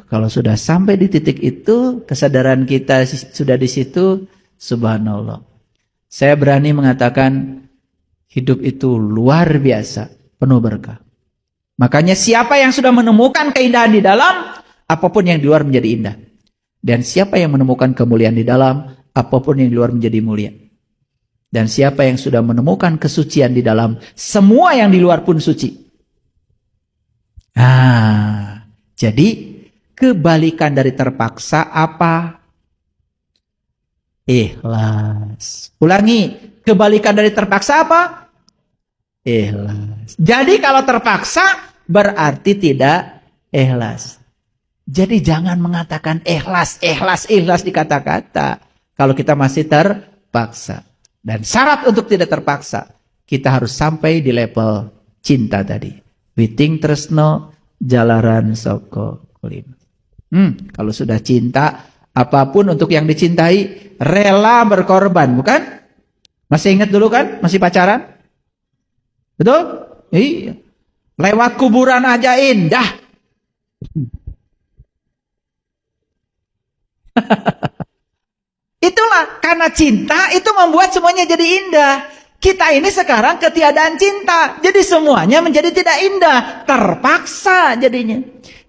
Kalau sudah sampai di titik itu, kesadaran kita sudah di situ, subhanallah. Saya berani mengatakan hidup itu luar biasa, penuh berkah. Makanya siapa yang sudah menemukan keindahan di dalam, apapun yang di luar menjadi indah. Dan siapa yang menemukan kemuliaan di dalam, apapun yang di luar menjadi mulia. Dan siapa yang sudah menemukan kesucian di dalam, semua yang di luar pun suci. Nah, jadi kebalikan dari terpaksa apa? Ikhlas. Ulangi, kebalikan dari terpaksa apa? Ikhlas. Jadi kalau terpaksa berarti tidak ikhlas. Jadi jangan mengatakan ikhlas di kata-kata kalau kita masih terpaksa. Dan syarat untuk tidak terpaksa, kita harus sampai di level cinta tadi. Witing tresno jalaran soko kulim. Kalau sudah cinta, apapun untuk yang dicintai, rela berkorban, bukan? Masih ingat dulu kan? Masih pacaran? Betul? Iya. Lewat kuburan aja indah. Itulah, karena cinta itu membuat semuanya jadi indah. Kita ini sekarang ketiadaan cinta, jadi semuanya menjadi tidak indah, terpaksa jadinya.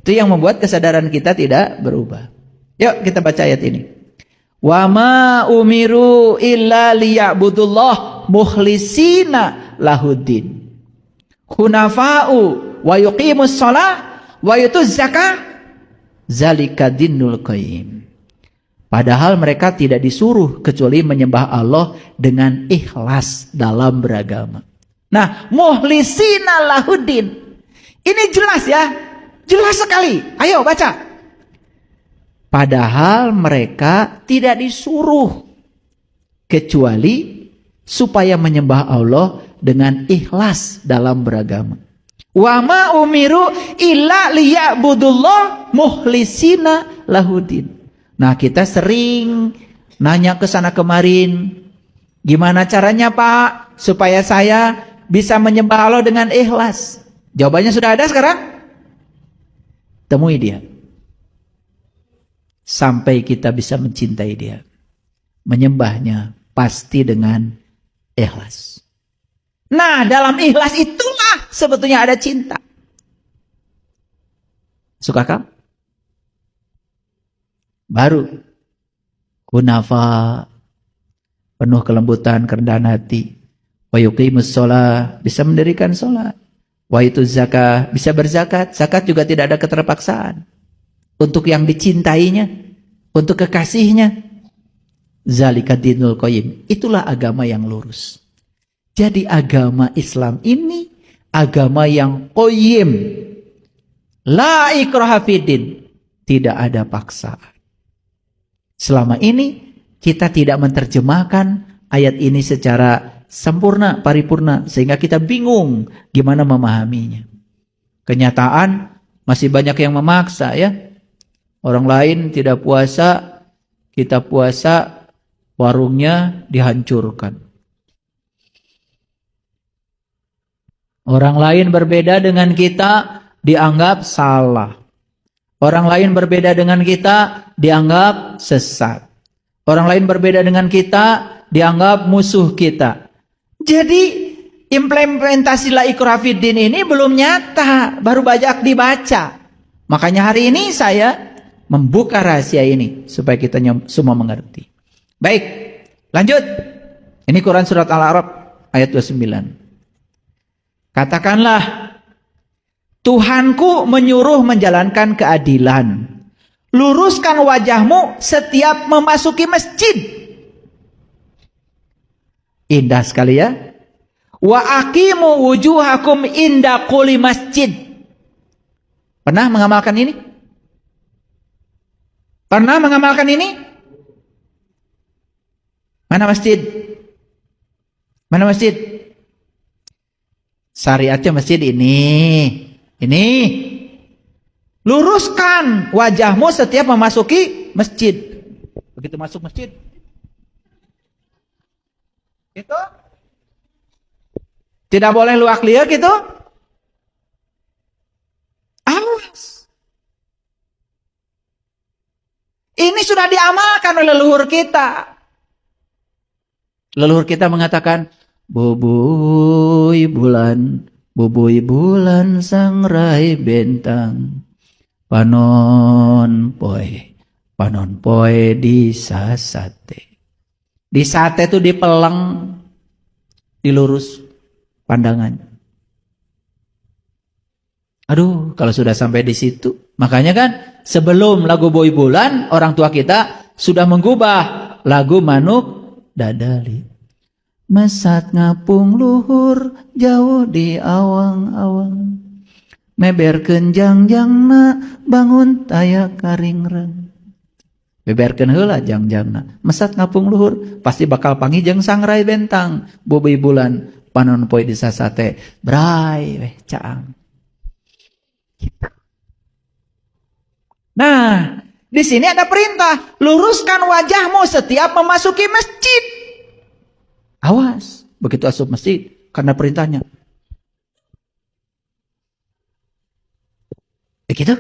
Itu yang membuat kesadaran kita tidak berubah. Yuk kita baca ayat ini. Wa ma umiru illa liya'budullah mukhlisina lahuddin. Hunafa'u wa yuqimus shalah wa yutuz zakah zalika dinul qayyim. Padahal mereka tidak disuruh kecuali menyembah Allah dengan ikhlas dalam beragama. Nah, mukhlisina lahuddin. Ini jelas ya. Jelas sekali. Ayo baca. Padahal mereka tidak disuruh kecuali supaya menyembah Allah dengan ikhlas dalam beragama. Wa ma umiru illa liya'budullah mukhlisina lahuddin. Nah, kita sering nanya ke sana kemarin, gimana caranya Pak supaya saya bisa menyembah Allah dengan ikhlas? Jawabannya sudah ada sekarang? Temui dia. Sampai kita bisa mencintai dia. Menyembahnya pasti dengan ikhlas. Nah, dalam ikhlas itulah sebetulnya ada cinta. Suka kamu? Baru kunafa, penuh kelembutan, kerendahan hati. Wa yuqimus shalah, bisa mendirikan salat. Wa yutuz zakah, bisa berzakat. Zakat juga tidak ada keterpaksaan. Untuk yang dicintainya, untuk kekasihnya. Zalika dinul qayyim. Itulah agama yang lurus. Jadi agama Islam ini agama yang qayyim. La ikraha fiddin. Tidak ada paksaan. Selama ini kita tidak menerjemahkan ayat ini secara sempurna, paripurna, sehingga kita bingung gimana memahaminya. Kenyataan masih banyak yang memaksa ya. Orang lain tidak puasa, kita puasa, warungnya dihancurkan. Orang lain berbeda dengan kita, dianggap salah. Orang lain berbeda dengan kita, dianggap sesat. Orang lain berbeda dengan kita, dianggap musuh kita. Jadi implementasi la ikraha fiddin ini belum nyata, baru banyak dibaca. Makanya hari ini saya membuka rahasia ini supaya kita semua mengerti. Baik, lanjut. Ini Quran surat Al-A'raf ayat 29. Katakanlah, Tuhanku menyuruh menjalankan keadilan. Luruskan wajahmu setiap memasuki masjid. Indah sekali ya. Wa aqimu wujuhakum inda kulli masjid. Pernah mengamalkan ini? Pernah mengamalkan ini? Mana masjid? Mana masjid? Syariatnya masjid ini. Ini. Luruskan wajahmu setiap memasuki masjid. Begitu masuk masjid. Gitu. Tidak boleh luak liar gitu. Awas. Ini sudah diamalkan oleh leluhur kita. Leluhur kita mengatakan, bubui bulan sangrai bentang, panon poe di sasate. Di sate itu dipeleng, dilurus pandangannya. Aduh, kalau sudah sampai di situ, makanya kan sebelum lagu Boi Bulan, orang tua kita sudah menggubah lagu Manuk Dadali. Mesat ngapung luhur jauh di awang-awang, meberkeun jangjangna bangun taya karingreng. Beberkeun heula jangjangna, mesat ngapung luhur pasti bakal panggih jeung sangrai bentang. Boi Bulan panon poe di sasate, brai weh caang. Gitu. Nah, di sini ada perintah, luruskan wajahmu setiap memasuki masjid. Awas, begitu asup masjid, karena perintahnya. Begitu?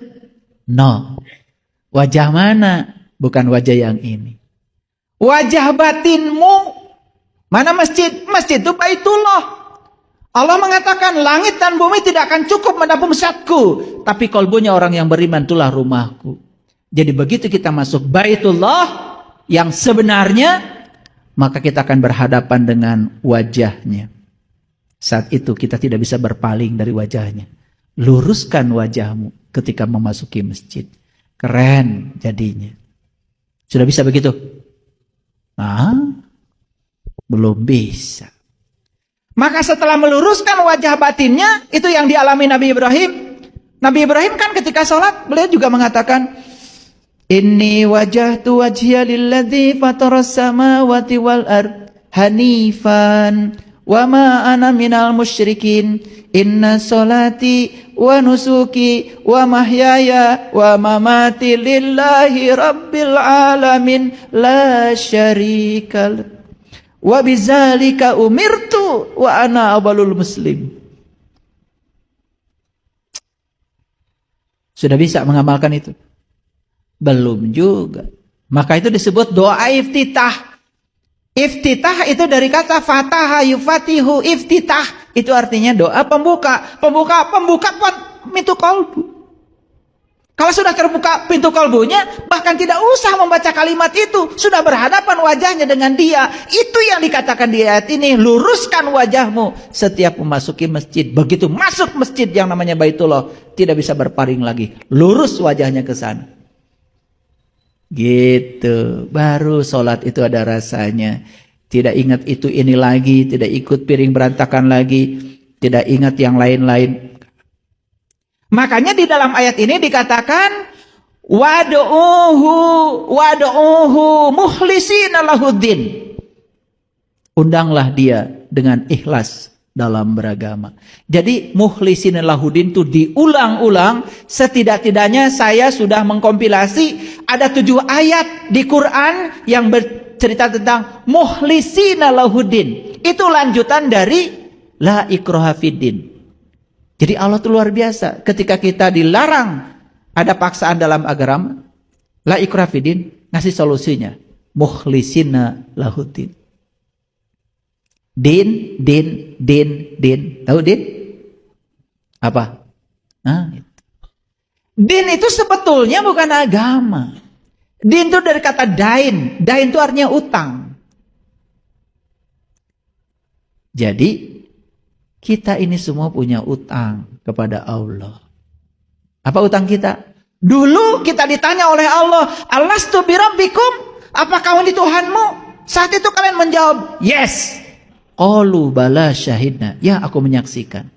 No. Wajah mana? Bukan wajah yang ini. Wajah batinmu. Mana masjid? Masjid itu Baitullah. Allah mengatakan langit dan bumi tidak akan cukup menampung zatku, tapi kalbunya orang yang beriman itulah rumahku. Jadi begitu kita masuk Baitullah yang sebenarnya, maka kita akan berhadapan dengan wajahnya. Saat itu kita tidak bisa berpaling dari wajahnya. Luruskan wajahmu ketika memasuki masjid. Keren jadinya. Sudah bisa begitu? Nah, belum bisa. Maka setelah meluruskan wajah batinnya, itu yang dialami Nabi Ibrahim. Nabi Ibrahim kan ketika sholat, beliau juga mengatakan, Inni wajahtu wajhiya lilladzi fataras samawati wal ard hanifan wa ma ana minal musyrikin. Inna sholati wa nusuki wa mahyaya wa mamati lillahi rabbil alamin la syarikal. Wa bizalika umirtu wa ana awwalul muslim. Sudah bisa mengamalkan itu? Belum juga. Maka itu disebut doa iftitah. Iftitah itu dari kata fataha yufatihu iftitah. Itu artinya doa pembuka. Pembuka pintu kalbu. Kalau sudah terbuka pintu kalbunya, bahkan tidak usah membaca kalimat itu, sudah berhadapan wajahnya dengan dia. Itu yang dikatakan di ayat ini, luruskan wajahmu setiap memasuki masjid. Begitu masuk masjid yang namanya Baitullah, tidak bisa berpaling lagi. Lurus wajahnya ke sana. Gitu, baru sholat itu ada rasanya. Tidak ingat itu ini lagi, tidak ikut piring berantakan lagi, tidak ingat yang lain-lain. Makanya di dalam ayat ini dikatakan wad'uhu mukhlisina lahuddin. Undanglah dia dengan ikhlas dalam beragama. Jadi mukhlisina lahuddin itu diulang-ulang. Setidak-tidaknya saya sudah mengkompilasi ada 7 ayat di Quran yang bercerita tentang mukhlisina lahuddin. Itu lanjutan dari la ikraha fiddin. Jadi Allah itu luar biasa. Ketika kita dilarang ada paksaan dalam agama, la ikraha fiddin, ngasih solusinya. Mukhlisina lahuddin. Din. Tahu din? Apa? Nah, itu. Din itu sebetulnya bukan agama. Din itu dari kata dain. Dain itu artinya utang. Jadi kita ini semua punya utang kepada Allah. Apa utang kita? Dulu kita ditanya oleh Allah, Alastu birabbikum? Apakah ini Tuhanmu? Saat itu kalian menjawab, yes. Qalu bala syahidna. Ya, aku menyaksikan.